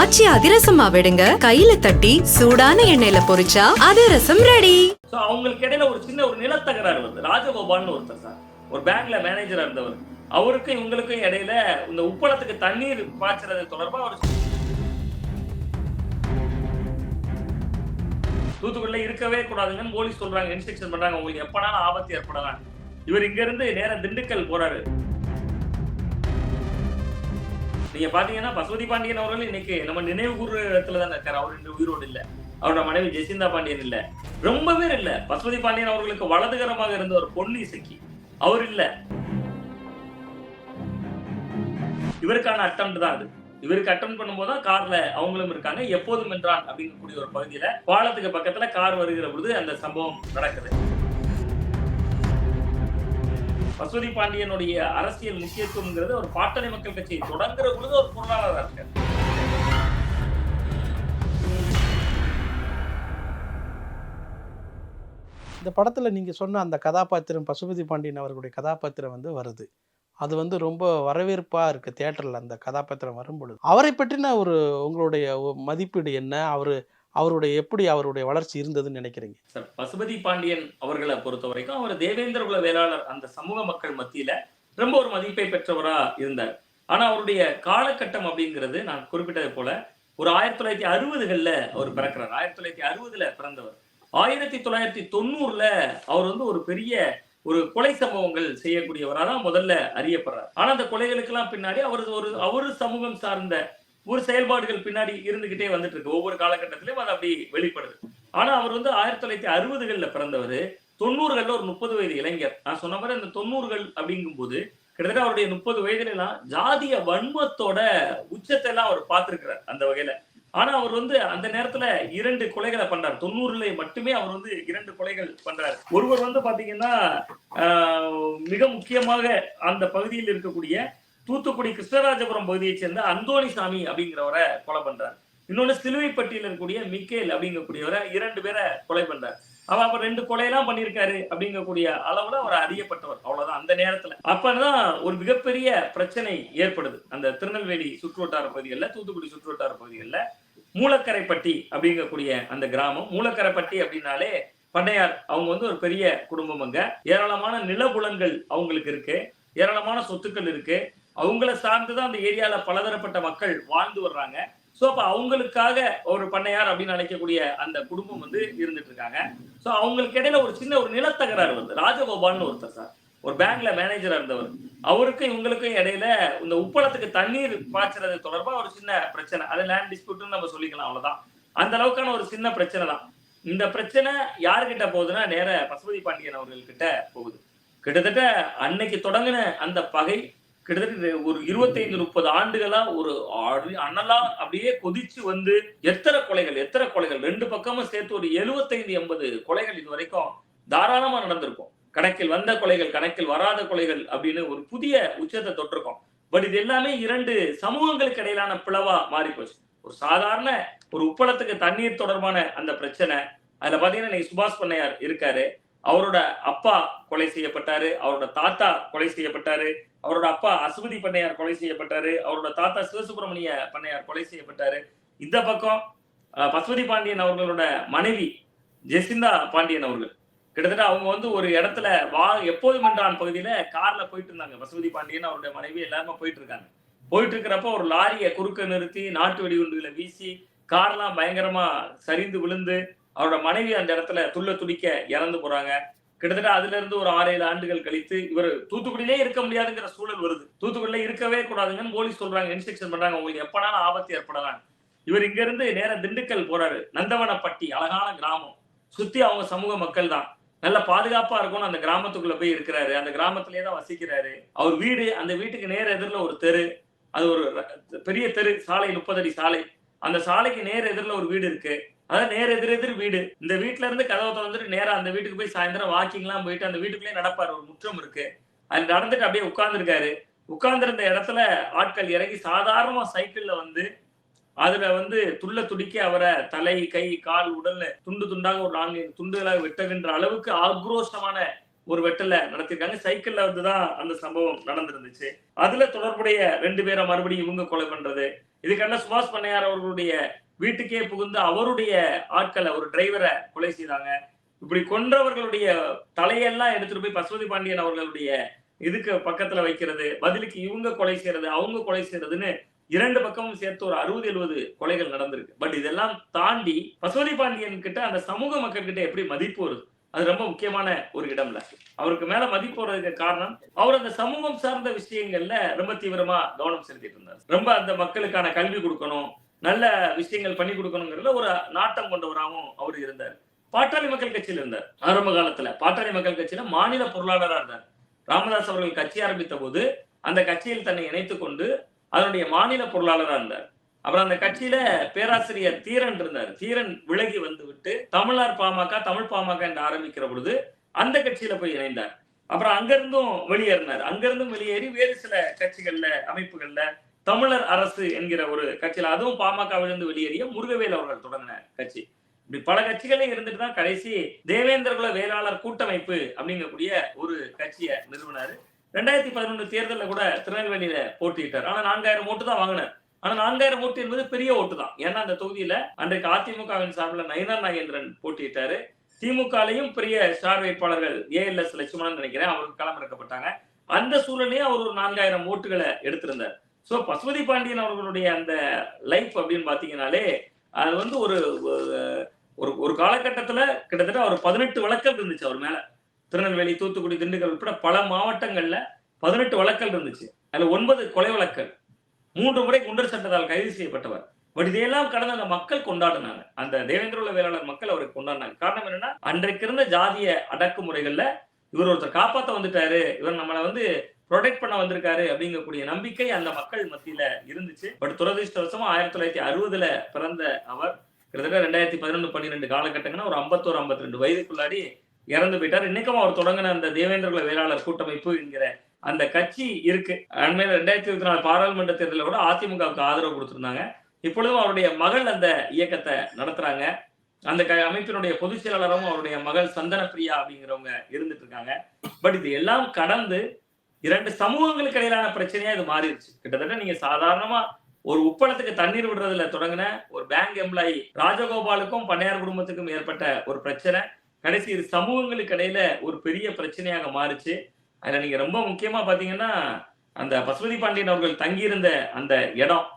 ஆச்சி அதிரசமா விடுங்க, கையில தட்டி சூடான எண்ணெயில பொரிச்சா அதிரசம் ரெடி. அவங்களுக்கு இடையில ஒரு சின்ன ஒரு நிலத்தகராறு வந்து ராஜகோபால்னு ஒருத்தர் சார், ஒரு பேங்க்ல மேனேஜரா இருந்தவர். அவருக்கும் இவங்களுக்கும் இடையில இந்த உப்பளத்துக்கு தண்ணீர் பாய்ச்சறது தொடர்பா ஒரு தூத்துக்குடியில இருக்கவே கூடாதுங்கன்னு போலீஸ் சொல்றாங்க, இன்ஸ்ட்ரக்ஷன் பண்றாங்க, உங்களுக்கு எப்பனாலும் ஆபத்து ஏற்படலாம். இவர் இங்க இருந்து நேரா திண்டுக்கல் போறாரு. நீங்க பாத்தீங்கன்னா பசுபதி பாண்டியன் அவர்கள் இன்னைக்கு நம்ம நினைவு கூறுற இடத்துல தான் இருக்காரு. அவர் இன்று உயிரோடு இல்ல. அவரோட மனைவி ஜெசிந்தா பாண்டியன் இல்ல. ரொம்ப பேர் இல்ல. பசுபதி பாண்டியன் அவர்களுக்கு வலதுகரமாக இருந்த ஒரு பொன்னி இசக்கி அவர் இல்ல. இவருக்கான அட்டம் தான் அது. இவருக்கு அட்டன் பண்ணும்போது கார்ல அவங்களும் இருக்காங்க. எப்போதும் என்றான் அப்படிங்கக்கூடிய ஒரு பகுதியில பாலத்துக்கு பக்கத்துல கார் வருகிற பொழுது அந்த சம்பவம் நடக்குது. பசுபதி பாண்டியனுடைய அரசியல் முக்கியத்துவம்ங்கிறது ஒரு பாட்டாளி மக்கள் கட்சியை தொடங்குற பொழுது ஒரு பொருளாளராக இருக்கார். இந்த படத்துல நீங்க சொன்ன அந்த கதாபாத்திரம் பசுபதி பாண்டியன் அவர்களுடைய கதாபாத்திரம் வந்து வருது. அது வந்து ரொம்ப வரவேற்பா இருக்கு தியேட்டர்ல அந்த கதாபாத்திரம் வரும்பொழுது. அவரை பற்றின ஒரு உங்களுடைய மதிப்பீடு என்ன? அவருடைய வளர்ச்சி இருந்ததுன்னு நினைக்கிறீங்க? சார், பசுபதி பாண்டியன் அவர்களை பொறுத்த வரைக்கும் அவர் தேவேந்திர குல வேளாளர் அந்த சமூக மக்கள் மத்தியில ரொம்ப ஒரு மதிப்பை பெற்றவரா இருந்தார். ஆனா அவருடைய காலகட்டம் அப்படிங்கிறது நான் குறிப்பிட்டது போல ஒரு 1960கள்ல அவர் பிறக்கிறார். 1960ல பிறந்தவர். 1990ல அவர் வந்து ஒரு பெரிய ஒரு கொலை சம்பவங்கள் செய்யக்கூடியவராக தான் முதல்ல அறியப்படுறார். ஆனா அந்த கொலைகளுக்கெல்லாம் பின்னாடி அவரு சமூகம் சார்ந்த ஒரு செயல்பாடுகள் பின்னாடி இருந்துகிட்டே வந்துட்டு இருக்கு. ஒவ்வொரு காலகட்டத்திலும் அது அப்படி வெளிப்படுது. ஆனா அவர் வந்து 1960கள்ல பிறந்தவர். 90கள்ல ஒரு 30 வயது இளைஞர். நான் சொன்ன மாதிரி அந்த 90கள் அப்படிங்கும் போது கிட்டத்தட்ட அவருடைய 30 வயதுல எல்லாம் ஜாதிய வன்மத்தோட உச்சத்தை எல்லாம் அவர் பார்த்திருக்கிறார் அந்த வகையில. ஆனா அவர் வந்து அந்த நேரத்துல 2 கொலைகளை பண்றார். 90ல மட்டுமே அவர் வந்து 2 கொலைகள் பண்றாரு. ஒருவர் வந்து பாத்தீங்கன்னா மிக முக்கியமாக அந்த பகுதியில் இருக்கக்கூடிய தூத்துக்குடி கிருஷ்ணராஜபுரம் பகுதியை சேர்ந்த அந்தோணிசாமி அப்படிங்கிறவரை கொலை பண்றார். இன்னொன்னு சிலுவைப்பட்டியில் இருக்கக்கூடிய மிக்கேல் அப்படிங்கக்கூடியவரை 2 பேரை கொலை பண்றார். அவர் 2 கொலையெல்லாம் பண்ணியிருக்காரு அப்படிங்கக்கூடிய அளவுல அவர் அறியப்பட்டவர். அவ்வளவுதான் அந்த நேரத்துல. அப்பதான் ஒரு மிகப்பெரிய பிரச்சனை ஏற்படுது. அந்த திருநெல்வேலி சுற்றுவட்டார பகுதிகளில், தூத்துக்குடி சுற்றுவட்டார பகுதிகளில் மூலக்கரைப்பட்டி அப்படிங்கக்கூடிய அந்த கிராமம். மூலக்கரைப்பட்டி அப்படின்னாலே பண்ணையார் அவங்க வந்து ஒரு பெரிய குடும்பம். அங்க ஏராளமான நிலபுலன்கள் அவங்களுக்கு இருக்கு, ஏராளமான சொத்துக்கள் இருக்கு. அவங்கள சார்ந்துதான் அந்த ஏரியால பலதரப்பட்ட மக்கள் வாழ்ந்து வர்றாங்க. சோ அப்ப அவங்களுக்காக ஒரு பண்ணையார் அப்படின்னு நினைக்கக்கூடிய அந்த குடும்பம் வந்து இருந்துட்டு இருக்காங்க. சோ அவங்களுக்கு இடையில ஒரு சின்ன ஒரு நிலத்தகராறு வந்து ராஜகோபால்னு ஒருத்தர் சார், ஒரு பேங்க்ல மேனேஜரா இருந்தவர். அவருக்கும் இவங்களுக்கும் இடையில இந்த உப்பளத்துக்கு தண்ணீர் பாய்ச்சறது தொடர்பா ஒரு சின்ன பிரச்சனை. அது லேண்ட் டிஸ்பியூட்னு நம்ம சொல்லிக்கலாம், அவ்வளவுதான். அந்த அளவுக்கான ஒரு சின்ன பிரச்சனை தான். இந்த பிரச்சனை யாருக்கிட்ட போகுதுன்னா நேர பசுபதி பாண்டியன் அவர்கள் கிட்ட போகுது. கிட்டத்தட்ட அன்னைக்கு தொடங்கின அந்த பகை கிட்டத்தட்ட ஒரு 25-30 ஆண்டுகளா ஒரு அனலா அப்படியே கொதிச்சு வந்து எத்தனை கொலைகள் 2 பக்கமும் சேர்த்து ஒரு 75-80 கொலைகள் இது வரைக்கும் தாராளமா நடந்திருக்கும். கணக்கில் வந்த கொலைகள், கணக்கில் வராத கொலைகள் அப்படின்னு ஒரு புதிய உச்சத்தை தொட்டிருக்கோம். பட் இது எல்லாமே 2 சமூகங்களுக்கு இடையிலான பிளவா மாறி போச்சு. ஒரு சாதாரண ஒரு உப்பளத்துக்கு தண்ணீர் தொடர்பான அந்த பிரச்சனை, அதுல பாத்தீங்கன்னா இன்னைக்கு சுபாஷ் பண்ணையார் இருக்காரு. அவரோட அப்பா கொலை செய்யப்பட்டாரு, அவரோட தாத்தா கொலை செய்யப்பட்டாரு, அவரோட அப்பா அசுபதி பண்ணையார் கொலை செய்யப்பட்டாரு, அவரோட தாத்தா சிவசுப்பிரமணிய பண்ணையார் கொலை செய்யப்பட்டாரு. இந்த பக்கம் பசுபதி பாண்டியன் அவர்களோட மனைவி ஜெசிந்தா பாண்டியன் அவர்கள் கிட்டத்தட்ட அவங்க வந்து ஒரு இடத்துல எப்போதும் என்றான் பகுதியில கார்ல போயிட்டு இருந்தாங்க. பசுபதி பாண்டியன் அவருடைய மனைவி எல்லாருமே போயிட்டு இருக்காங்க. போயிட்டு இருக்கிறப்ப ஒரு லாரியை குறுக்க நிறுத்தி நாட்டு வெடிகுண்டுகளை வீசி கார்லாம் பயங்கரமா சரிந்து விழுந்து அவரோட மனைவி அந்த இடத்துல துள்ள துடிக்க இறந்து போறாங்க. கிட்டத்தட்ட அதுல இருந்து ஒரு 6-7 ஆண்டுகள் கழித்து இவர் தூத்துக்குடியிலே இருக்க முடியாதுங்கிற சூழல் வருது. தூத்துக்குடியில இருக்கவே கூடாதுங்கன்னு போலீஸ் சொல்றாங்க, இன்ஸ்ட்ரக்ஷன் பண்றாங்க, உங்களுக்கு எப்பனாலும் ஆபத்து ஏற்படலாம். இவர் இங்க இருந்து நேரா திண்டுக்கல் போறாரு. நந்தவனப்பட்டி அழகான கிராமம், சுத்தி அவங்க சமூக மக்கள் தான், நல்ல பாதுகாப்பா இருக்கும்னு அந்த கிராமத்துக்குள்ள போய் இருக்கிறாரு. அந்த கிராமத்திலேயே தான் வசிக்கிறாரு. அவர் வீடு, அந்த வீட்டுக்கு நேர எதிரில் ஒரு தெரு, அது ஒரு பெரிய தெரு, சாலை 30 அடி சாலை. அந்த சாலைக்கு நேர எதிரில் ஒரு வீடு இருக்கு. அதாவது நேர எதிர் வீடு. இந்த வீட்டுல இருந்து கதவை திறந்துட்டு நேரா அந்த வீட்டுக்கு போய் சாயந்தரம் வாக்கிங் எல்லாம் போயிட்டு அந்த வீட்டுக்குள்ளே நடப்பாரு. ஒரு முற்றம் இருக்கு, அது நடந்துட்டு அப்படியே உட்கார்ந்துருக்காரு. உட்கார்ந்திருந்த இடத்துல ஆட்கள் இறங்கி சாதாரணமா சைக்கிள்ல வந்து அதுல வந்து துள்ள துடிக்க அவரை தலை, கை, கால், உடல்ல துண்டு துண்டாக ஒரு 4 துண்டுகளாக வெட்டுகின்ற அளவுக்கு ஆக்ரோஷமான ஒரு வெட்டல நடத்திருக்காங்க. சைக்கிள்ல வந்துதான் அந்த சம்பவம் நடந்திருந்துச்சு. அதுல தொடர்புடைய 2 பேரை மறுபடியும் இவங்க கொலை பண்றது, இதுக்கெல்லாம் சுபாஷ் பண்ணையார் அவர்களுடைய வீட்டுக்கே புகுந்து அவருடைய ஆட்களை, ஒரு டிரைவரை கொலை செய்தாங்க. இப்படி கொன்றவர்களுடைய தலையெல்லாம் எடுத்துட்டு போய் பசுபதி பாண்டியன் அவர்களுடைய இதுக்கு பக்கத்துல வைக்கிறது, பதிலுக்கு இவங்க கொலை செய்யறது, அவங்க கொலை செய்யறதுன்னு இரண்டு பக்கமும் சேர்த்து ஒரு 60-70 கொலைகள் நடந்திருக்கு. பட் இதெல்லாம் தாண்டி பசுபதி பாண்டியன் கிட்ட அந்த சமூக மக்கள் கிட்ட எப்படி மதிப்பு வருது, அது ரொம்ப முக்கியமான ஒரு இடம்ல. அவருக்கு மேல மதிப்பு வருவதற்கு காரணம் அவர் அந்த சமூகம் சார்ந்த விஷயங்கள்ல ரொம்ப தீவிரமா கவனம் செலுத்திட்டு இருந்தார். ரொம்ப அந்த மக்களுக்கான கல்வி கொடுக்கணும், நல்ல விஷயங்கள் பண்ணி கொடுக்கணுங்கிறதுல ஒரு நாட்டம் கொண்டவராகவும் அவர் இருந்தார். பாட்டாளி மக்கள் கட்சியில இருந்தார். ஆரம்ப காலத்துல பாட்டாளி மக்கள் கட்சியில மாநில பொருளாளராக இருந்தார். ராமதாஸ் அவர்கள் கட்சி ஆரம்பித்த போது அந்த கட்சியில் தன்னை இணைத்துக் கொண்டு அதனுடைய மாநில பொருளாளராக இருந்தார். அப்புறம் அந்த கட்சியில பேராசிரியர் தீரன் இருந்தார். தீரன் விலகி வந்து விட்டு தமிழர் பாமக, தமிழ் பாமக என்று ஆரம்பிக்கிற பொழுது அந்த கட்சியில போய் இணைந்தார். அப்புறம் அங்கிருந்தும் வெளியேறினார். அங்கிருந்தும் வெளியேறி வேறு சில கட்சிகள்ல, அமைப்புகள்ல தமிழர் அரசு என்கிற ஒரு கட்சியில, அதுவும் பாமகவிலிருந்து வெளியேறிய முருகவேல் அவர்கள் தொடங்கின கட்சி. இப்படி பல கட்சிகளே இருந்துட்டு தான் கடைசி தேவேந்திரகுல வேளாளர் கூட்டமைப்பு அப்படிங்கக்கூடிய ஒரு கட்சியை நிறுவனாரு. 2011 தேர்தலில் கூட திருநெல்வேலியில போட்டியிட்டார். ஆனா 4000 ஓட்டு தான் வாங்கினார். ஆனா 4000 ஓட்டு என்பது பெரிய ஓட்டு தான். ஏன்னா அந்த தொகுதியில அன்றைக்கு அதிமுகவின் சார்பில் நயினார் நாகேந்திரன் போட்டியிட்டாரு. திமுகலையும் பெரிய ஸ்டார் வேட்பாளர்கள் ALS லட்சுமணன் நினைக்கிறேன், அவருக்கு களமிறக்கப்பட்டாங்க. அந்த சூழலையும் அவர் ஒரு 4000 ஓட்டுகளை எடுத்திருந்தார். சோ பசுபதி பாண்டியன் அவர்களுடைய அந்த லைஃப் அப்படின்னு பாத்தீங்கன்னாலே அது வந்து ஒரு ஒரு காலகட்டத்துல கிட்டத்தட்ட அவர் 18 வழக்கல் இருந்துச்சு அவர் மேல. திருநெல்வேலி, தூத்துக்குடி, திண்டுக்கல் உட்பட பல மாவட்டங்கள்ல 18 வழக்கல் இருந்துச்சு. அதுல 9 கொலை வழக்கல், 3 முறை குண்டர் சட்டத்தால் கைது செய்யப்பட்டவர். பட் இதையெல்லாம் கடந்த அந்த மக்கள் கொண்டாடினாங்க. அந்த தேவேந்திரகுல வேளாளர் மக்கள் அவருக்கு கொண்டாடினாங்க. காரணம் என்னன்னா, அன்றைக்கு இருந்த ஜாதிய அடக்குமுறைகள்ல இவர் ஒருத்தர் காப்பாத்த வந்துட்டாரு, இவர் நம்மளை வந்து ப்ரொடெக்ட் பண்ண வந்திருக்காரு அப்படிங்கக்கூடிய நம்பிக்கை அந்த மக்கள் மத்தியில இருந்துச்சு. பட் துரதிருஷ்டவசமா 1960 பிறந்த அவர் கிட்டத்தட்ட 2011-12 காலகட்டங்கன்னா ஒரு 51-52 வயதுக்குள்ளாடி இறந்து போயிட்டார். இன்னைக்கும் அவர் தொடங்கின அந்த தேவேந்திரகுல வேளாளர் கூட்டமைப்பு என்கிற அந்த கட்சி இருக்கு. அண்மையில 2024 பாராளுமன்ற தேர்தலில் கூட அதிமுகவுக்கு ஆதரவு கொடுத்திருந்தாங்க. இப்பொழுதும் அவருடைய மகள் அந்த இயக்கத்தை நடத்துறாங்க. அந்த அமைப்பினுடைய பொதுச் செயலாளரும் அவருடைய மகள் சந்தன பிரியா அப்படிங்கிறவங்க இருந்துட்டு இருக்காங்க. பட் இது எல்லாம் கடந்து 2 சமூகங்களுக்கு இடையிலான பிரச்சனையா இது மாறிடுச்சு. கிட்டத்தட்ட நீங்க சாதாரணமா ஒரு உப்பளத்துக்கு தண்ணீர் விடுறதுல தொடங்கின ஒரு பேங்க் எம்ப்ளாயி ராஜகோபாலுக்கும் பண்ணையார் குடும்பத்துக்கும் ஏற்பட்ட ஒரு பிரச்சனை கடைசி இது சமூகங்களுக்கு இடையில ஒரு பெரிய பிரச்சனையாக மாறிச்சு. அதுல நீங்க ரொம்ப முக்கியமா பாத்தீங்கன்னா, அந்த பசுபதி பாண்டியன் அவர்கள் தங்கியிருந்த அந்த இடம்,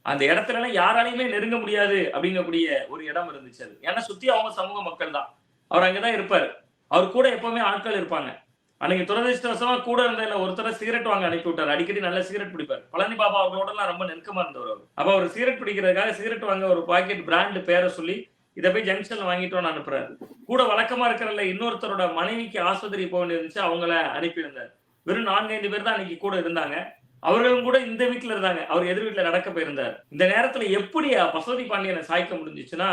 அந்த இடத்துல எல்லாம் யாராலையுமே நெருங்க முடியாது அப்படிங்கக்கூடிய ஒரு இடம் இருந்துச்சு. அது ஏன்னா சுத்தி அவங்க சமூக மக்கள் தான். அவர் அங்கதான் இருப்பாரு. அவர் கூட எப்பவுமே ஆட்கள் இருப்பாங்க. அன்னைக்கு துரதிருஷ்டவசமா கூட இருந்ததுல ஒருத்தர சிகரெட் வாங்க அனுப்பி விட்டார். அடிக்கடி நல்ல சிகரெட் பிடிப்பார். பழனி பாபா அவர்களோட எல்லாம் ரொம்ப நெருக்கமா இருந்தவர் அவர். அப்ப அவர் சிகரெட் பிடிக்கிறதுக்காக சிகரெட் வாங்க ஒரு பாக்கெட் பிராண்ட் பேரை சொல்லி இதை போய் ஜங்ஷன்ல வாங்கிட்டோம்னு அனுப்புறாரு. கூட வழக்கமா இருக்கிறதுல இன்னொருத்தரோட மனைவிக்கு ஆஸ்பத்திரி போக வேண்டியிருந்துச்சு, அவங்கள அனுப்பியிருந்தார். வெறும் 4-5 பேர் தான் அன்னைக்கு கூட இருந்தாங்க. அவர்களும் கூட இந்த வீட்டுல இருந்தாங்க. அவர் எதிர் வீட்டுல நடக்க போயிருந்தார். இந்த நேரத்துல எப்படி பசுபதி பாண்டியனை சாய்க்க முடிஞ்சிச்சுன்னா,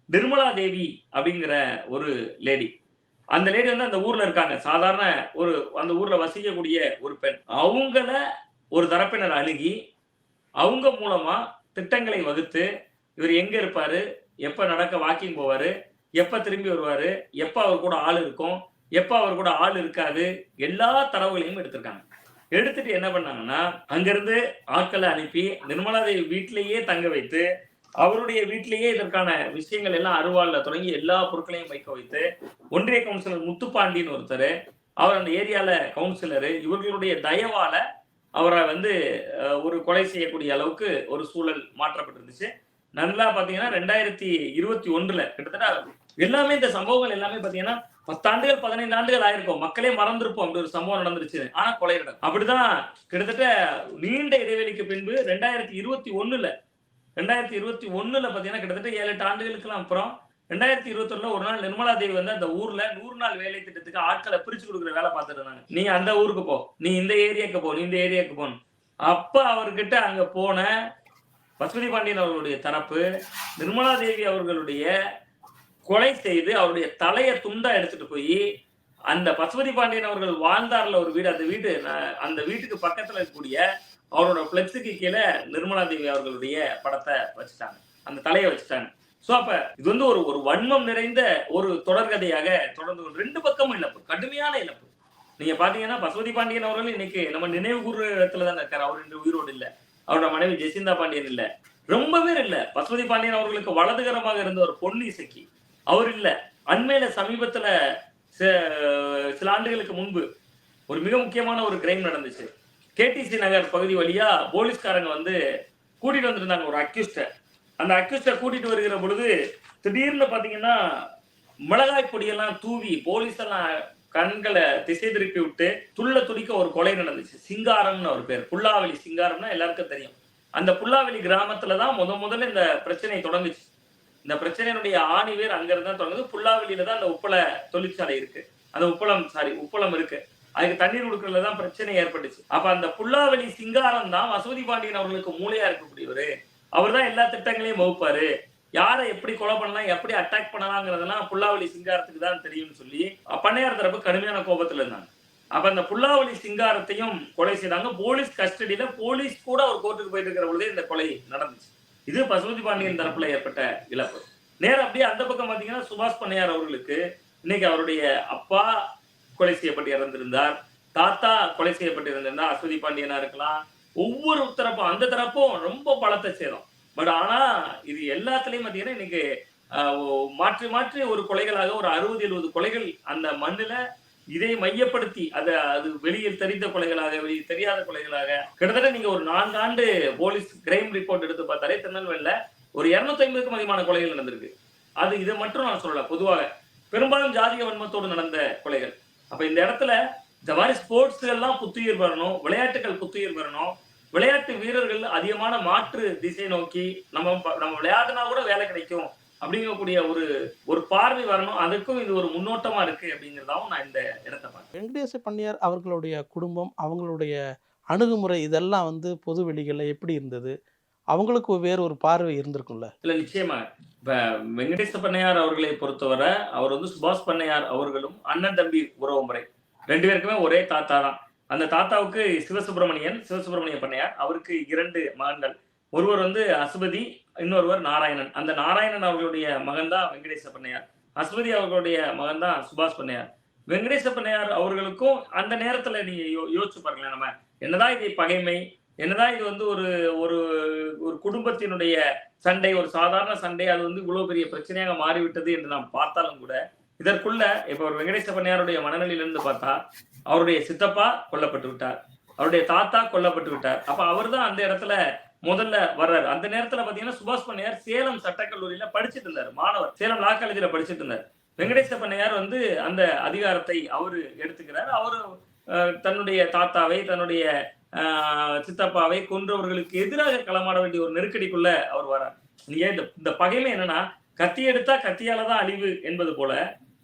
நிர்மலா தேவி அப்படிங்கிற ஒரு லேடி, அந்த லேடி வந்து அந்த ஊர்ல இருக்காங்க. சாதாரண ஒரு அந்த ஊர்ல வசிக்கக்கூடிய ஒரு பெண். அவங்கள ஒரு தரப்பினர் அணுகி அவங்க மூலமா திட்டங்களை வகுத்து இவர் எங்க இருப்பாரு, எப்ப நடக்க வாக்கிங் போவாரு, எப்ப திரும்பி வருவாரு, எப்ப அவர் கூட ஆள் இருக்கும், எப்ப அவர் கூட ஆள் இருக்காது, எல்லா தரவுகளையும் எடுத்திருக்காங்க. எடுத்துட்டு என்ன பண்ணாங்கன்னா, அங்கிருந்து ஆட்களை அனுப்பி நிர்மலா தேவி வீட்டிலேயே தங்க வைத்து அவருடைய வீட்டிலேயே இதற்கான விஷயங்கள் எல்லாம் அருவாள்ல தொடங்கி எல்லா பொருட்களையும் வைக்க வைத்து, ஒன்றிய கவுன்சிலர் முத்துப்பாண்டின்னு ஒருத்தர், அவர் அந்த ஏரியால கவுன்சிலரு, இவர்களுடைய தயவால அவரை வந்து ஒரு கொலை செய்யக்கூடிய அளவுக்கு ஒரு சூழல் மாற்றப்பட்டிருந்துச்சு. நல்லா பாத்தீங்கன்னா 2021 கிட்டத்தட்ட எல்லாமே இந்த சம்பவங்கள் எல்லாமே பாத்தீங்கன்னா 10 ஆண்டுகள் 15 ஆண்டுகள் ஆயிருக்கும், மக்களே மறந்திருப்போம் அப்படி ஒரு சம்பவம் நடந்துருச்சு. ஆனா கொலை நடக்கும். அப்படிதான் கிட்டத்தட்ட நீண்ட இடைவெளிக்கு பின்பு 2021 பாத்தீங்கன்னா கிட்டத்தட்ட 7-8 ஆண்டுகளுக்கு அப்புறம் 2021 ஒரு நாள் நிர்மலா தேவி வந்து அந்த ஊர்ல 100 நாள் வேலை திட்டத்துக்கு ஆட்களை பிரிச்சு கொடுக்குற வேலை பார்த்துட்டு இருந்தாங்க. நீ அந்த ஊருக்கு போ, நீ இந்த ஏரியாக்கு போ, நீ இந்த ஏரியாவுக்கு போன்னு. அப்ப அவர்கிட்ட அங்க போன பசுபதி பாண்டியன் அவர்களுடைய தரப்பு நிர்மலா தேவி அவர்களுடைய கொலை செய்து அவருடைய தலையை துண்டா எடுத்துட்டு போய் அந்த பசுபதி பாண்டியன் அவர்கள் வாழ்ந்தார்ல ஒரு வீடு, அந்த வீட்டுக்கு பக்கத்துல இருக்கக்கூடிய அவரோட பிளெக்ஸுக்கு கீழே நிர்மலா தேவி அவர்களுடைய படத்தை வச்சுட்டாங்க, அந்த தலையை வச்சுட்டாங்க. சோ அப்ப இது வந்து ஒரு வன்மம் நிறைந்த ஒரு தொடர்கதையாக தொடர்ந்து 2 பக்கமும் இழப்பு, கடுமையான இழப்பு. நீங்க பாத்தீங்கன்னா பசுபதி பாண்டியன் அவர்கள் இன்னைக்கு நம்ம நினைவு கூறுற இடத்துல தான் இருக்காரு. அவர் இன்று உயிரோடு இல்ல. அவரோட மனைவி ஜெசிந்தா பாண்டியன் இல்ல. ரொம்ப பேர் இல்ல. பசுபதி பாண்டியன் அவர்களுக்கு வலதுகரமாக இருந்த ஒரு பொன் இசக்கி அவர் இல்ல. அண்மையில சமீபத்துல சில ஆண்டுகளுக்கு முன்பு ஒரு மிக முக்கியமான ஒரு கிரைம் நடந்துச்சு. கேடிசி நகர் பகுதி வழியா போலீஸ்காரங்க வந்து கூட்டிட்டு வந்திருந்தாங்க ஒரு அக்யூஸ்ட. அந்த அக்யூஸ்ட கூட்டிட்டு வருகிற பொழுது திடீர்னு பாத்தீங்கன்னா மிளகாய் பொடியெல்லாம் தூவி போலீஸ் எல்லாம் கண்களை திசை திருப்பி விட்டு துள்ள துடிக்க ஒரு கொலை நடந்துச்சு. சிங்காரம்னு ஒரு பேர், புல்லாவெளி சிங்காரம்னா எல்லாருக்கும் தெரியும். அந்த புல்லாவெளி கிராமத்துலதான் முதல்ல இந்த பிரச்சனை தொடங்குச்சு. இந்த பிரச்சனையினுடைய ஆணிவேர் அங்கிருந்து தான் தொடங்குது. புல்லாவெளியில தான் அந்த உப்பள தொழிற்சாலை இருக்கு, அந்த உப்பளம் இருக்கு. அதுக்கு தண்ணீர் கொடுக்கறதுல தான் பிரச்சனை ஏற்பட்டுச்சு. அப்ப அந்த புல்லாவெளி சிங்காரம் தான் பசுபதி பாண்டியன் அவர்களுக்கு மூளையா இருக்கக்கூடியவரு. அவர் தான் எல்லா திட்டங்களையும் வகுப்பாரு. யாரை எப்படி கொலை பண்ணலாம், எப்படி அட்டாக் பண்ணலாங்கிறதெல்லாம் புல்லாவெளி சிங்காரத்துக்கு தான் தெரியும்னு சொல்லி பண்ணையார் தரப்பு கடுமையான கோபத்துல இருந்தாங்க. அப்ப அந்த புல்லாவெளி சிங்காரத்தையும் கொலை செய்தாங்க. போலீஸ் கஸ்டடியில போலீஸ் கூட ஒரு கோர்ட்டுக்கு போயிட்டு இருக்கிற பொழுதே இந்த கொலை நடந்துச்சு. இது பசுபதி பாண்டியன் தரப்புல ஏற்பட்ட இழப்பு. நேரம் அப்படியே அந்த பக்கம் பாத்தீங்கன்னா சுபாஷ் பண்ணையார் அவர்களுக்கு இன்னைக்கு அவருடைய அப்பா கொலை செய்யப்பட்டு இறந்திருந்தார், தாத்தா கொலை செய்யப்பட்டு இருந்திருந்தார். அஸ்வதி பாண்டியனா இருக்கலாம், ஒவ்வொரு தரப்பும் அந்த தரப்பும் ரொம்ப பலத்தை சேரும். பட் ஆனா இது எல்லாத்துலயும் பாத்தீங்கன்னா இன்னைக்கு மாற்றி மாற்றி ஒரு கொலைகளாக ஒரு 60-70 கொலைகள் அந்த மண்ணுல இதை மையப்படுத்தி அது வெளியில் தெரிந்த கொலைகளாக, வெளியில் தெரியாத கொலைகளாக கிட்டத்தட்ட நீங்க ஒரு 4 ஆண்டு போலீஸ் கிரைம் ரிப்போர்ட் எடுத்து பார்த்தாலே திருநெல்வேலியில ஒரு 250க்கும் அதிகமான கொலைகள் நடந்திருக்கு. அது இதை மட்டும் நான் சொல்லல, பொதுவாக பெரும்பாலும் ஜாதிய வன்மத்தோடு நடந்த கொலைகள். அப்ப இந்த இடத்துல இந்த மாதிரி ஸ்போர்ட்ஸ் எல்லாம் புத்துயிர் வரணும், விளையாட்டுகள் புத்துயிர் வரணும், விளையாட்டு வீரர்கள் அதிகமான மாற்று திசை நோக்கி நம்ம விளையாட்டுனா கூட வேலை கிடைக்கும் அப்படிங்கக்கூடிய ஒரு பார்வை வரணும். அதுக்கும் இது ஒரு முன்னோட்டமா இருக்கு அப்படிங்கிறதாவும் நான் இந்த இடத்தை பார்க்கிறேன். வெங்கடேச பண்ணையார் அவர்களுடைய குடும்பம், அவங்களுடைய அணுகுமுறை இதெல்லாம் வந்து பொது வெளிகளில் எப்படி இருந்தது? அவங்களுக்கு வேறு ஒரு பார்வை இருந்திருக்கும்ல? இல்ல, நிச்சயமா. இப்ப வெங்கடேச பண்ணையார் அவர்களை பொறுத்தவரை அவர் வந்து சுபாஷ் பண்ணையார் அவர்களும் அண்ணன் தம்பி உறவு முறை 2 பேருக்குமே ஒரே தாத்தா தான். அந்த தாத்தாவுக்கு சிவசுப்பிரமணிய பண்ணையார், அவருக்கு 2 மகன்கள். ஒருவர் வந்து அசுபதி, இன்னொருவர் நாராயணன். அந்த நாராயணன் அவர்களுடைய மகன் தான் வெங்கடேச பண்ணையார். அசுபதி அவர்களுடைய மகன் தான் சுபாஷ் பண்ணையார். வெங்கடேச பண்ணையார் அவர்களுக்கும் அந்த நேரத்துல நீங்க யோசிச்சு பாருங்களேன், நம்ம என்னதான் இது பகைமை, என்னதான் இது வந்து ஒரு ஒரு குடும்பத்தினுடைய சண்டை, ஒரு சாதாரண சண்டை, அது வந்து இவ்வளவு பெரிய பிரச்சனையாக மாறிவிட்டது என்று நாம் பார்த்தாலும் கூட இதற்குள்ள இப்ப ஒரு வெங்கடேச பண்ணையாருடைய மனநிலையிலிருந்து பார்த்தா அவருடைய சித்தப்பா கொல்லப்பட்டு விட்டார், அவருடைய தாத்தா கொல்லப்பட்டு விட்டார். அப்ப அவர் தான் அந்த இடத்துல முதல்ல வர்றாரு. அந்த நேரத்துல பாத்தீங்கன்னா சுபாஷ் பண்ணையார் சேலம் சட்டக்கல்லூரியில படிச்சுட்டு இருந்தார், மாணவர், சேலம் லா காலேஜில் படிச்சுட்டு இருந்தார். வெங்கடேச பண்ணையார் வந்து அந்த அதிகாரத்தை அவரு எடுத்துக்கிறார். அவரு தன்னுடைய தாத்தாவை, தன்னுடைய சித்தப்பாவை கொன்றவர்களுக்கு எதிராக களமாட வேண்டிய ஒரு நெருக்கடிக்குள்ள அவர் வரார். நீங்க இந்த பகைமை என்னன்னா, கத்தி எடுத்தா கத்தியாலதான் அழிவு என்பது போல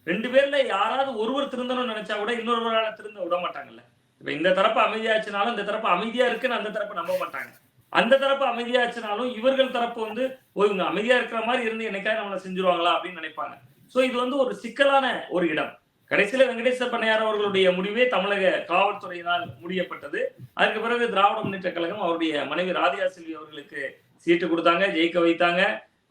2 பேர்ல யாராவது ஒருவர் திருந்தணும்னு நினைச்சா கூட இன்னொருவரால திருந்த விட மாட்டாங்கல்ல. இப்ப இந்த தரப்பு அமைதியாச்சுனாலும் இந்த தரப்பு அமைதியா இருக்குன்னு அந்த தரப்பு நம்ப மாட்டாங்க. அந்த தரப்பு அமைதியாச்சுனாலும் இவர்கள் தரப்பு வந்து இவங்க அமைதியா இருக்கிற மாதிரி இருந்து என்னைக்காவது நம்மளை செஞ்சிருவாங்களா அப்படின்னு நினைப்பாங்க. சோ இது வந்து ஒரு சிக்கலான ஒரு இடம். கடைசியில வெங்கடேச பண்ணையார் அவர்களுடைய முடிவே தமிழக காவல்துறையினால் முடியப்பட்டது. அதுக்கு பிறகு திராவிட முன்னேற்ற கழகம் அவருடைய மனைவி ராதிகா செல்வி அவர்களுக்கு சீட்டு கொடுத்தாங்க, ஜெயிக்க வைத்தாங்க.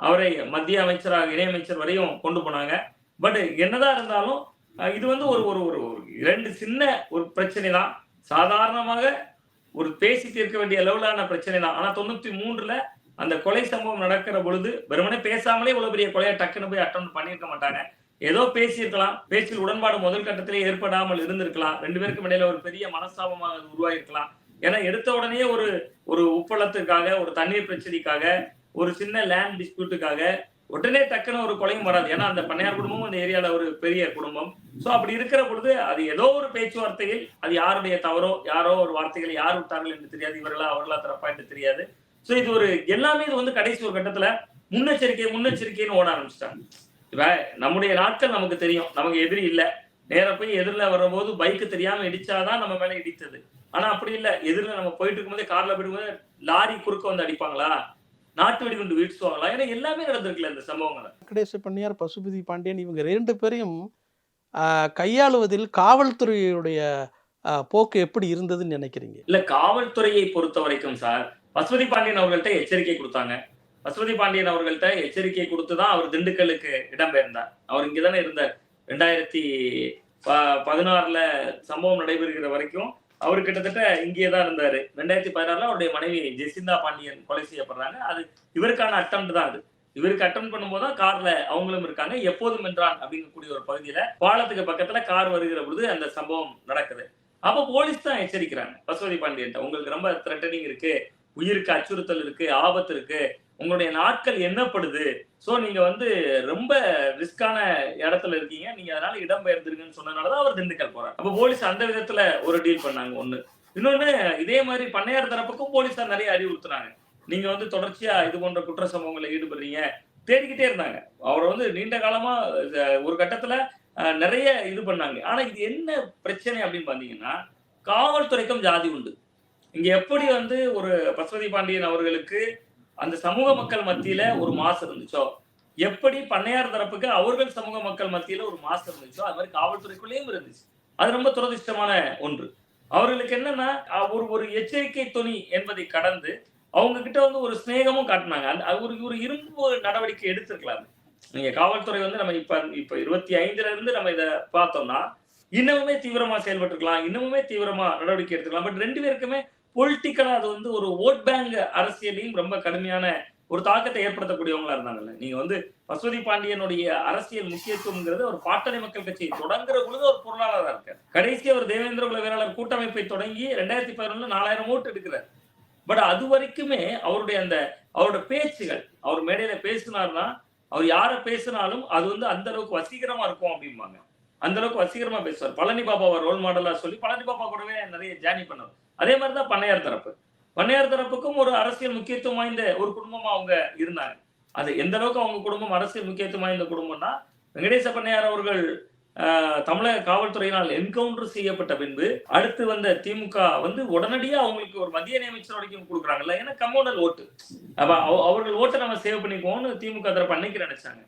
அவரை மத்திய அமைச்சராக, இணையமைச்சர் வரையும் கொண்டு போனாங்க. பட் என்னதான் இருந்தாலும் இது வந்து ஒரு 2 சின்ன ஒரு பிரச்சனை தான். சாதாரணமாக ஒரு பேசி தீர்க்க வேண்டிய லெவலான பிரச்சனை தான். ஆனா 93ல அந்த கொலை சம்பவம் நடக்கிற பொழுது வெறுமனே பேசாமலே இவ்வளவு பெரிய கொலையை டக்குன்னு போய் அட்டன் பண்ணியிருக்க மாட்டாங்க. ஏதோ பேசியிருக்கலாம், பேச்சில் உடன்பாடு முதல் கட்டத்திலே ஏற்படாமல் இருந்திருக்கலாம், 2 பேருக்கும் இடையில ஒரு பெரிய மனஸ்தாபமாக உருவாயிருக்கலாம். ஏன்னா எடுத்த உடனே ஒரு உப்பளத்துக்காக, ஒரு தண்ணீர் பிரச்சனைக்காக, ஒரு சின்ன லேண்ட் டிஸ்பியூட்டுக்காக உடனே டக்குன்னு ஒரு கொலையும் வராது. ஏன்னா அந்த பண்ணையார் குடும்பமும் அந்த ஏரியால ஒரு பெரிய குடும்பம். சோ அப்படி இருக்கிற பொழுது அது ஏதோ ஒரு பேச்சுவார்த்தையில் அது யாருடைய தவறோ, யாரோ ஒரு வார்த்தைகளை யார் விட்டார்கள் என்று தெரியாது, இவர்களா அவர்களா தரப்பா என்று தெரியாது. சோ இது எல்லாமே இது வந்து கடைசி ஒரு கட்டத்துல முன்னெச்சரிக்கைன்னு ஓட ஆரம்பிச்சிட்டாங்க. இப்ப நம்முடைய நாட்கள் நமக்கு தெரியும், நமக்கு எதிரி இல்ல, நேர போய் எதிரில் வரும்போது பைக்கு தெரியாம இடிச்சாதான் நம்ம மேல இடித்தது. ஆனா அப்படி இல்ல, எதிரில் நம்ம போயிட்டு இருக்கும்போது கார்ல போயிட்டு லாரி குறுக்க வந்து அடிப்பாங்களா, நாட்டு வெடிகுண்டு வீழ்த்துவாங்களா, ஏன்னா எல்லாமே நடந்திருக்குல்ல இந்த சம்பவங்களை. வெங்கடேச பண்ணையார், பசுபதி பாண்டியன் இவங்க 2 பேரையும் கையாளுவதில் காவல்துறையுடைய போக்கு எப்படி இருந்ததுன்னு நினைக்கிறீங்க? இல்ல, காவல்துறையை பொறுத்த வரைக்கும் சார், பசுபதி பாண்டியன் அவர்கள்ட்ட எச்சரிக்கை கொடுத்தாங்க. பசுபதி பாண்டியன் அவர்கள்ட்ட எச்சரிக்கை கொடுத்துதான் அவர் திண்டுக்கல்லுக்கு இடம்பெயர்ந்தார். அவர் இங்கதானே இருந்தார். 2016ல சம்பவம் நடைபெறுகிற வரைக்கும் அவர் கிட்டத்தட்ட இங்கேயே தான் இருந்தாரு. 2016 அவருடைய மனைவி ஜெசிந்தா பாண்டியன் கொலை செய்யப்படுறாங்க. அது இவருக்கான அட்டெம்ப்ட் தான். அது இவருக்கு அட்டெம்ப்ட் பண்ணும்போது தான் கார்ல அவங்களும் இருக்காங்க. எப்போதும் என்றான் அப்படிங்கக்கூடிய ஒரு பகுதியில பாலத்துக்கு பக்கத்துல கார் வருகிற பொழுது அந்த சம்பவம் நடக்குது. அப்போ போலீஸ் தான் எச்சரிக்கிறாங்க பசுபதி பாண்டியன், உங்களுக்கு ரொம்ப த்ரெட்டனிங் இருக்கு, உயிருக்கு அச்சுறுத்தல் இருக்கு, ஆபத்து இருக்கு, உங்களுடைய நாட்கள் எண்ணப்படுது, சோ நீங்க வந்து ரொம்ப ரிஸ்கான இடத்துல இருக்கீங்க, நீங்க அதனால இடம் பெயர்ந்துருங்கன்னு சொன்னதுனாலதான் அவர் திண்டுக்கல் போறாரு. அப்ப போலீஸ் அந்த விதத்துல ஒரு டீல் பண்ணாங்க. ஒண்ணு. இன்னொன்னு, இதே மாதிரி பண்ணையார் தரப்புக்கும் போலீஸார் நிறைய அறிவுறுத்துறாங்க. நீங்க வந்து தொடர்ச்சியா இது போன்ற குற்ற சம்பவங்களில் ஈடுபடுறீங்க, தேடிக்கிட்டே இருந்தாங்க. அவரை வந்து நீண்ட காலமா ஒரு கட்டத்துல நிறைய இது பண்ணாங்க. ஆனா இது என்ன பிரச்சனை அப்படின்னு பாத்தீங்கன்னா, காவல்துறைக்கும் ஜாதி உண்டு. இங்க எப்படி வந்து ஒரு பசுபதி பாண்டியன் அவர்களுக்கு அந்த சமூக மக்கள் மத்தியில ஒரு மாசு இருந்துச்சோ, எப்படி பண்ணையார் தரப்புக்கு அவர்கள் சமூக மக்கள் மத்தியில ஒரு மாசு இருந்துச்சோ, அது மாதிரி காவல்துறைக்குள்ளேயும் இருந்துச்சு. அது ரொம்ப துரதிர்ஷ்டமான ஒன்று. அவர்களுக்கு என்னன்னா, ஒரு எச்சரிக்கை துணி என்பதை கடந்து அவங்க கிட்ட வந்து ஒரு சிநேகமும் காட்டினாங்க. ஒரு இரும்பு நடவடிக்கை எடுத்திருக்கலாம். நீங்க காவல்துறை வந்து நம்ம இப்ப 25ல இருந்து நம்ம இதை பார்த்தோம்னா, இன்னமுமே தீவிரமா செயல்பட்டுருக்கலாம், இன்னமுமே தீவிரமா நடவடிக்கை எடுத்துக்கலாம். பட் 2 பேருக்குமே பொலிட்டிக்கலா அது வந்து ஒரு ஓட் பேங்க் அரசியலையும் ரொம்ப கடுமையான ஒரு தாக்கத்தை ஏற்படுத்தக்கூடியவங்களா இருந்தாங்கல்ல. நீங்க வந்து பசுபதி பாண்டியனுடைய அரசியல் முக்கியத்துவம்ங்கிறது ஒரு பாட்டாளி மக்கள் கட்சியை தொடங்குற பொழுது ஒரு பொருளாளராக இருக்காரு. கடைசி அவர் தேவேந்திர குல வேளாளர் கூட்டமைப்பை தொடங்கி 2011 4000 ஓட்டு எடுக்கிறார். பட் அது வரைக்குமே அவருடைய பேச்சுகள், அவர் மேடையில பேசினார்னா, அவர் யார பேசினாலும் அது வந்து அந்த அளவுக்கு வசீகரமா இருக்கும் அப்படிம்பாங்க. அந்த அளவுக்கு வசீகரமா பேசுவார். பழனி பாபாவை ரோல் மாடலா சொல்லி பழனி பாபா கூடவே நிறைய ஜேர்னி பண்ணார். அதே மாதிரிதான் பண்ணையார் தரப்பு. பண்ணையார் தரப்புக்கும் ஒரு அரசியல் முக்கியத்துவம் வாய்ந்த ஒரு குடும்பமா அவங்க இருந்தாங்க. அது எந்த அளவுக்கு அவங்க குடும்பம் அரசியல் முக்கியத்துவம் வாய்ந்த குடும்பம்னா, வெங்கடேச பண்ணையார் அவர்கள் தமிழக காவல்துறையினால் என்கவுண்டர் செய்யப்பட்ட பின்பு அடுத்து வந்த திமுக வந்து உடனடியா அவங்களுக்கு ஒரு மத்திய நியமிச்சர் வரைக்கும் கொடுக்குறாங்கல்ல. ஏன்னா கம்யூனல் ஓட்டு, அப்ப அவர்கள் ஓட்டை நம்ம சேவ் பண்ணிக்குவோம்னு திமுக தரப்பு அன்னைக்கு நினைச்சாங்க.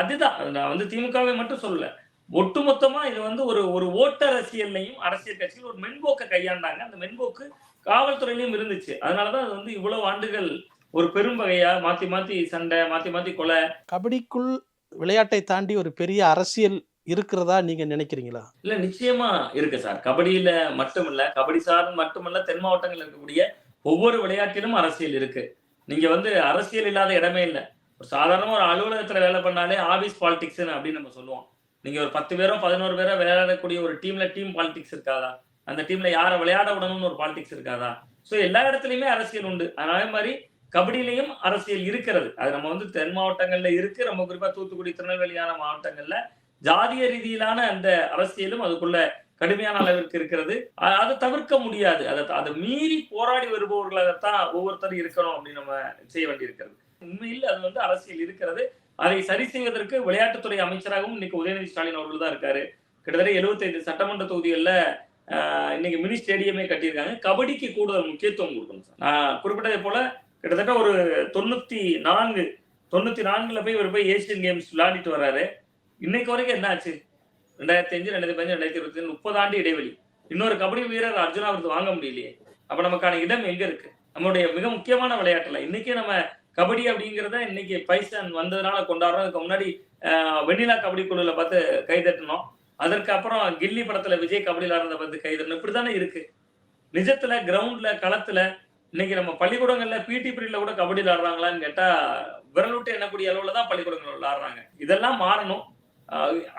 அதுதான் நான் வந்து திமுகவை மட்டும் சொல்லல, ஒட்டுமொத்தமா இது வந்து ஒரு ஓட்டு அரசியல்லையும் அரசியல் கட்சியில் ஒரு மென்போக்கை கையாண்டாங்க. அந்த மென்போக்கு காவல்துறையிலையும் இருந்துச்சு. அதனாலதான் அது வந்து இவ்வளவு ஆண்டுகள் ஒரு பெரும் வகையா மாத்தி மாத்தி சண்டை, மாத்தி மாத்தி கொலை. கபடிக்குள் விளையாட்டை தாண்டி ஒரு பெரிய அரசியல் இருக்கிறதா நீங்க நினைக்கிறீங்களா? இல்ல, நிச்சயமா இருக்கு சார். கபடியில மட்டுமல்ல, கபடி சார்ந்து மட்டுமல்ல, தென் மாவட்டங்கள் இருக்கக்கூடிய ஒவ்வொரு விளையாட்டிலும் அரசியல் இருக்கு. நீங்க வந்து அரசியல் இல்லாத இடமே இல்லை. ஒரு சாதாரண ஒரு அலுவலகத்துல வேலை பண்ணாலே ஆபீஸ் பாலிடிக்ஸ் அப்படின்னு நம்ம சொல்லுவோம். நீங்க ஒரு 10 பேரோ 11 பேரோ விளையாடக்கூடிய ஒரு டீம்ல டீம் பாலிடிக்ஸ் இருக்காதா? அந்த டீம்ல யாரை விளையாட விடணும்னு ஒரு பாலிடிக்ஸ் இருக்காதா? சோ எல்லா இடத்துலயுமே அரசியல் உண்டு. அதே மாதிரி கபடியிலையும் அரசியல் இருக்கிறது. அது நம்ம வந்து தென் மாவட்டங்கள்ல இருக்கு. ரொம்ப குறிப்பா தூத்துக்குடி, திருநெல்வேலியான மாவட்டங்கள்ல ஜாதிய ரீதியிலான அந்த அரசியலும் அதுக்குள்ள கடுமையான அளவிற்கு இருக்கிறது. அதை தவிர்க்க முடியாது. அதை மீறி போராடி வருபவர்களாகத்தான் ஒவ்வொருத்தரும் இருக்கணும் அப்படின்னு நம்ம செய்ய வேண்டியிருக்கிறது. உண்மையில் அது வந்து அரசியல் இருக்கிறது. அதை சரி செய்வதற்கு விளையாட்டுத்துறை அமைச்சராகவும் இன்னைக்கு உதயநிதி ஸ்டாலின் அவர்கள் தான் இருக்காரு. கிட்டத்தட்ட 75 சட்டமன்ற தொகுதிகளில் இன்னைக்கு மினி ஸ்டேடியமே கட்டியிருக்காங்க. கபடிக்கு கூடுதல் முக்கியத்துவம் கொடுக்கணும் சார். நான் குறிப்பிட்டதை போல கிட்டத்தட்ட ஒரு 94ல போய் இவர் போய் ஏசியன் கேம்ஸ் விளையாடிட்டு வர்றாரு. இன்னைக்கு வரைக்கும் என்ன ஆச்சு? 2005, 2015, 2020 30 ஆண்டு இடைவெளி. இன்னொரு கபடி வீரர் அர்ஜுனா விருது வாங்க முடியலையே. அப்ப நமக்கான இடம் எங்க இருக்கு? நம்மளுடைய மிக முக்கியமான விளையாட்டுல இன்னைக்கு நம்ம கபடி அப்படிங்கிறத இன்னைக்கு பைசன் வந்ததுனால கொண்டாடுறோம். அதுக்கு முன்னாடி வெண்ணிலா கபடி குழுல பார்த்து கைதட்டணும். அதற்கு அப்புறம் கில்லி படத்துல விஜய் கபடி விளையாடுறத பார்த்து கைதட்டணும். இப்படித்தானே இருக்கு. நிஜத்துல கிரவுண்ட்ல களத்துல இன்னைக்கு நம்ம பள்ளிக்கூடங்கள்ல பிடி பீரியட்ல கூட கபடி விளையாடுறாங்களான்னு கேட்டா விரல் விட்டு எண்ணக்கூடிய அளவுல தான் பள்ளிக்கூடங்கள் விளையாடுறாங்க. இதெல்லாம் மாறணும்.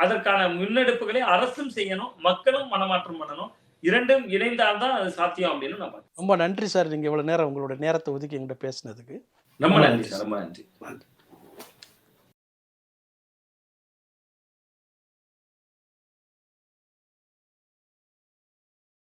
அதற்கான முன்னெடுப்புகளை அரசும் செய்யணும், மக்களும் மனமாற்றம் பண்ணணும். இரண்டும் இணைந்தால்தான் அது சாத்தியம் அப்படின்னு நான் பார்க்கிறேன். ரொம்ப நன்றி சார், நீங்க இவ்வளவு நேரம் உங்களோட நேரத்தை ஒதுக்கி எங்கிட்ட பேசினதுக்கு. ரொம்ப நன்றி சார். ரொம்ப நன்றி.